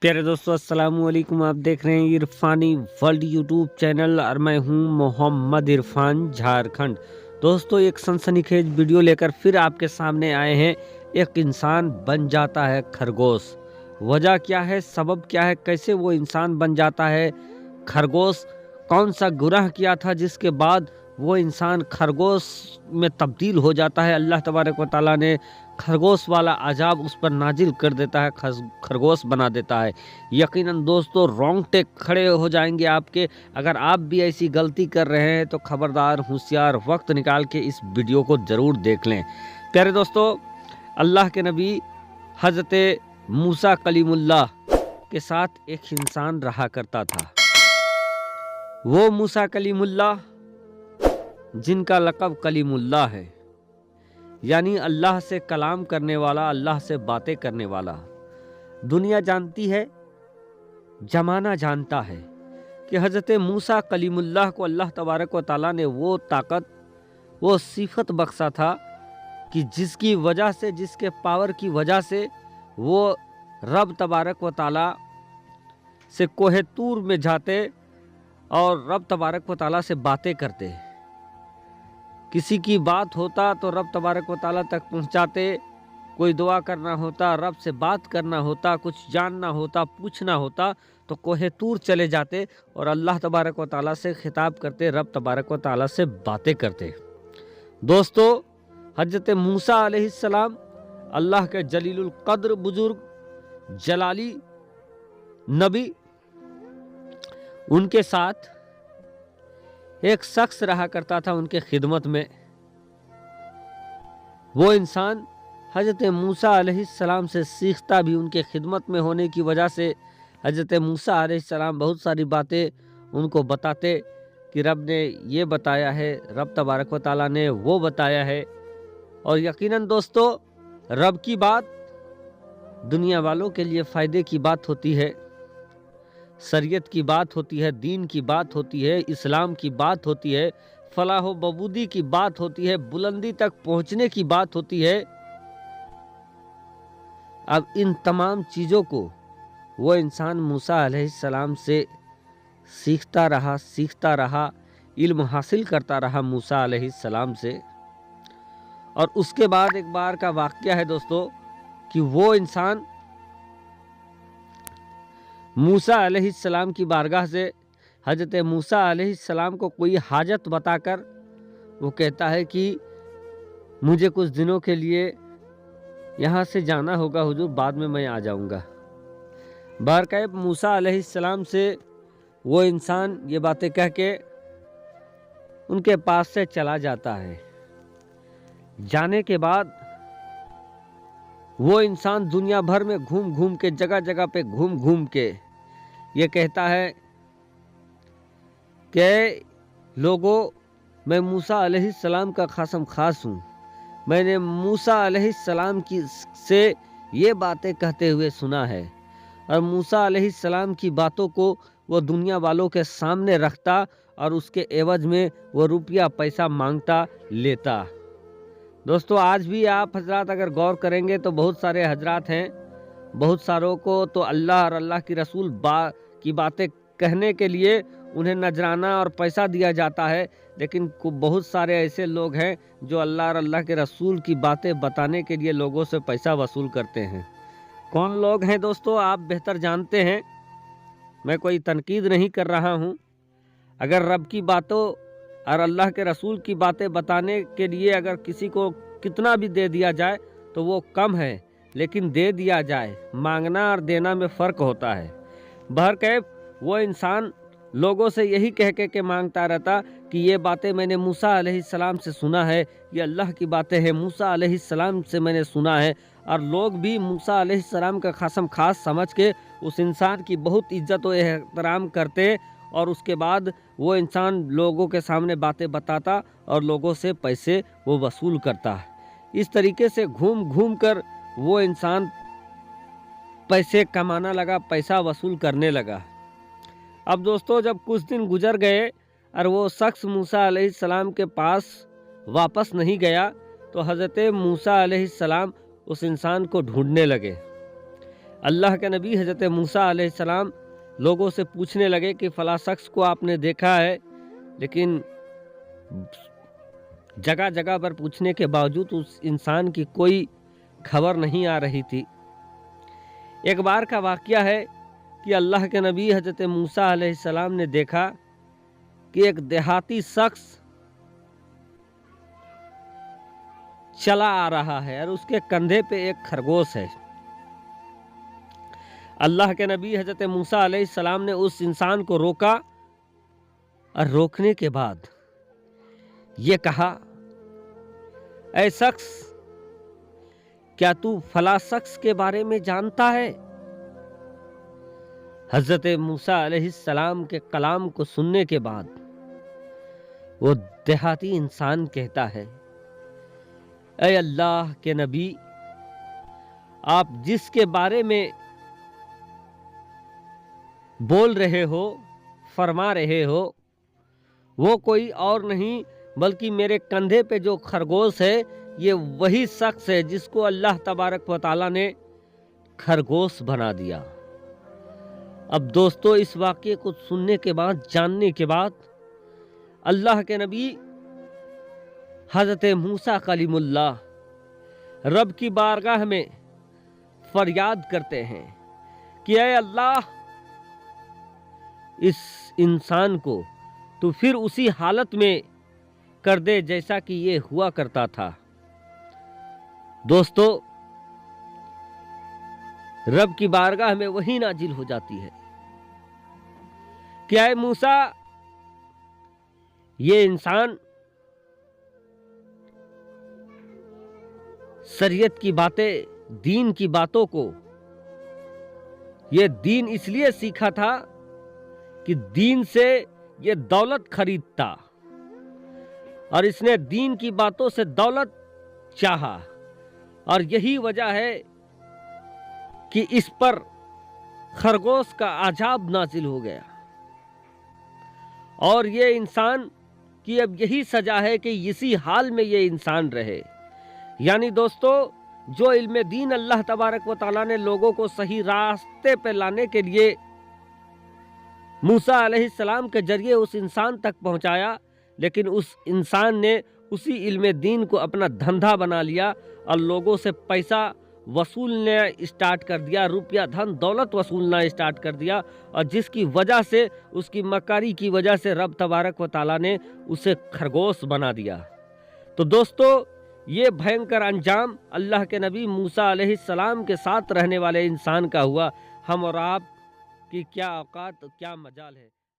प्यारे दोस्तों, अस्सलाम वालेकुम। आप देख रहे हैं इरफानी वर्ल्ड यूट्यूब चैनल और मैं हूं मोहम्मद इरफान, झारखंड। दोस्तों, एक सनसनीखेज वीडियो लेकर फिर आपके सामने आए हैं। एक इंसान बन जाता है खरगोश। वजह क्या है, सबब क्या है, कैसे वो इंसान बन जाता है खरगोश? कौन सा गुनाह किया था जिसके बाद वो इंसान खरगोश में तब्दील हो जाता है? अल्लाह तबारक व तआला ने खरगोश वाला अजाब उस पर नाजिल कर देता है, खरगोश बना देता है। यकीनन दोस्तों, रोंगटे खड़े हो जाएंगे आपके। अगर आप भी ऐसी गलती कर रहे हैं तो खबरदार, होशियार, वक्त निकाल के इस वीडियो को ज़रूर देख लें। प्यारे दोस्तों, अल्लाह के नबी हज़रत मूसा कलीमुल्लाह के साथ एक इंसान रहा करता था। वो मूसा कलीमुल्लाह जिनका लक़ब कलीमुल्लाह है, यानी अल्लाह से कलाम करने वाला, अल्लाह से बातें करने वाला। दुनिया जानती है, जमाना जानता है कि हज़रत मूसा कलीमुल्लाह को अल्लाह तबारक व तआला ने वो ताकत, वो सिफत बख्शा था कि जिसकी वजह से, जिसके पावर की वजह से वो रब तबारक व तआला से कोहे तूर में जाते और रब तबारक व तआला से बातें करते। किसी की बात होता तो रब तबारक व तआला तक पहुंचाते। कोई दुआ करना होता, रब से बात करना होता, कुछ जानना होता, पूछना होता तो कोहे तूर चले जाते और अल्लाह तबारक व तआला से खिताब करते, रब तबारक व तआला से बातें करते। दोस्तों, हज़रत मूसा अलैहिस्सलाम अल्लाह के जलीलुल कद्र बुजुर्ग जलाली नबी, उनके साथ एक शख्स रहा करता था उनके खिदमत में। वो इंसान हज़रत मूसा अलैहिस्सलाम से सीखता भी उनके खिदमत में होने की वजह से। हज़रत मूसा अलैहिस्सलाम बहुत सारी बातें उनको बताते कि रब ने ये बताया है, रब तबारक व तआला ने वो बताया है। और यकीनन दोस्तों, रब की बात दुनिया वालों के लिए फ़ायदे की बात होती है, शरीयत की बात होती है, दीन की बात होती है, इस्लाम की बात होती है, फलाह व बबूदी की बात होती है, बुलंदी तक पहुंचने की बात होती है। अब इन तमाम चीज़ों को वो इंसान मूसा अलैहिस्सलाम से सीखता रहा, इल्म हासिल करता रहा मूसा अलैहिस्सलाम से। और उसके बाद एक बार का वाक़या है दोस्तों कि वो इंसान मूसा अलैहिस्सलाम की बारगाह से हज़रत मूसा अलैहिस्सलाम को कोई हाजत बताकर वो कहता है कि मुझे कुछ दिनों के लिए यहाँ से जाना होगा हुजूर, बाद में मैं आ जाऊँगा। बहरकैफ मूसा अलैहिस्सलाम से वो इंसान ये बातें कह के उनके पास से चला जाता है। जाने के बाद वो इंसान दुनिया भर में घूम घूम के, जगह जगह पे घूम घूम के ये कहता है कि लोगों, मैं मूसा अलैहिस्सलाम का खासम खास हूँ। मैंने मूसा अलैहिस्सलाम की से ये बातें कहते हुए सुना है और मूसा अलैहिस्सलाम की बातों को वो दुनिया वालों के सामने रखता और उसके एवज में वो रुपया पैसा मांगता, लेता। दोस्तों, आज भी आप हजरात अगर गौर करेंगे तो बहुत सारे हजरात हैं, बहुत सारों को तो अल्लाह और अल्लाह की रसूल की बातें कहने के लिए उन्हें नजराना और पैसा दिया जाता है, लेकिन बहुत सारे ऐसे लोग हैं जो अल्लाह और अल्लाह के रसूल की बातें बताने के लिए लोगों से पैसा वसूल करते हैं। कौन लोग हैं दोस्तों, आप बेहतर जानते हैं। मैं कोई तनकीद नहीं कर रहा हूँ। अगर रब की बातों और अल्लाह के रसूल की बातें बताने के लिए अगर किसी को कितना भी दे दिया जाए तो वो कम है, लेकिन दे दिया जाए, मांगना और देना में फ़र्क होता है। बहरकैफ वो इंसान लोगों से यही कह के मांगता रहता कि ये बातें मैंने मूसा अलैहिस्सलाम से सुना है, ये अल्लाह की बातें हैं, मूसा अलैहिस्सलाम से मैंने सुना है। और लोग भी मूसा अलैहिस्सलाम का खासम खास समझ के उस इंसान की बहुत इज्जत व एहतराम करते और उसके बाद वो इंसान लोगों के सामने बातें बताता और लोगों से पैसे वो वसूल करता। इस तरीके से घूम घूम कर वो इंसान पैसे कमाना लगा, पैसा वसूल करने लगा। अब दोस्तों, जब कुछ दिन गुजर गए और वो शख्स मूसा अलैहिस्सलाम के पास वापस नहीं गया तो हज़रत मूसा अलैहिस्सलाम उस इंसान को ढूंढने लगे। اللہ کے نبی حضرت موسیٰ علیہ السلام لوگوں سے پوچھنے لگے کہ فلاں شخص کو آپ نے دیکھا ہے، لیکن جگہ جگہ پر پوچھنے کے باوجود اس انسان کی کوئی خبر نہیں آ رہی تھی۔ ایک بار کا واقعہ ہے کہ اللہ کے نبی حضرت موسیٰ علیہ السلام نے دیکھا کہ ایک دیہاتی شخص چلا آ رہا ہے اور اس کے کندھے پہ ایک خرگوش ہے۔ اللہ کے نبی حضرت موسیٰ علیہ السلام نے اس انسان کو روکا اور روکنے کے بعد یہ کہا، اے شخص، کیا تو فلاں شخص کے بارے میں جانتا ہے؟ حضرت موسیٰ علیہ السلام کے کلام کو سننے کے بعد وہ دیہاتی انسان کہتا ہے، اے اللہ کے نبی، آپ جس کے بارے میں بول رہے ہو، فرما رہے ہو، وہ کوئی اور نہیں بلکہ میرے کندھے پہ جو خرگوش ہے یہ وہی شخص ہے جس کو اللہ تبارک و تعالیٰ نے خرگوش بنا دیا۔ اب دوستو، اس واقعے کو سننے کے بعد، جاننے کے بعد، اللہ کے نبی حضرت موسیٰ کلیم اللہ رب کی بارگاہ میں فریاد کرتے ہیں کہ اے اللہ، اس انسان کو تو پھر اسی حالت میں کر دے جیسا کہ یہ ہوا کرتا تھا۔ دوستو، رب کی بارگاہ میں وہی نازل ہو جاتی ہے کہ اے موسیٰ، یہ انسان شریعت کی باتیں، دین کی باتوں کو، یہ دین اس لیے سیکھا تھا کہ دین سے یہ دولت خریدتا، اور اس نے دین کی باتوں سے دولت چاہا، اور یہی وجہ ہے کہ اس پر خرگوش کا عذاب نازل ہو گیا، اور یہ انسان کی اب یہی سزا ہے کہ اسی حال میں یہ انسان رہے۔ یعنی دوستو، جو علم دین اللہ تبارک و تعالیٰ نے لوگوں کو صحیح راستے پہ لانے کے لیے موسیٰ علیہ السلام کے ذریعے اس انسان تک پہنچایا، لیکن اس انسان نے اسی علم دین کو اپنا دھندا بنا لیا اور لوگوں سے پیسہ وصولنا اسٹارٹ کر دیا، روپیہ دھن دولت وصولنا اسٹارٹ کر دیا، اور جس کی وجہ سے، اس کی مکاری کی وجہ سے رب تبارک و تعالیٰ نے اسے خرگوش بنا دیا۔ تو دوستو، یہ بھینکر انجام اللہ کے نبی موسیٰ علیہ السلام کے ساتھ رہنے والے انسان کا ہوا۔ ہم اور آپ کی کیا اوقات، کیا مجال ہے۔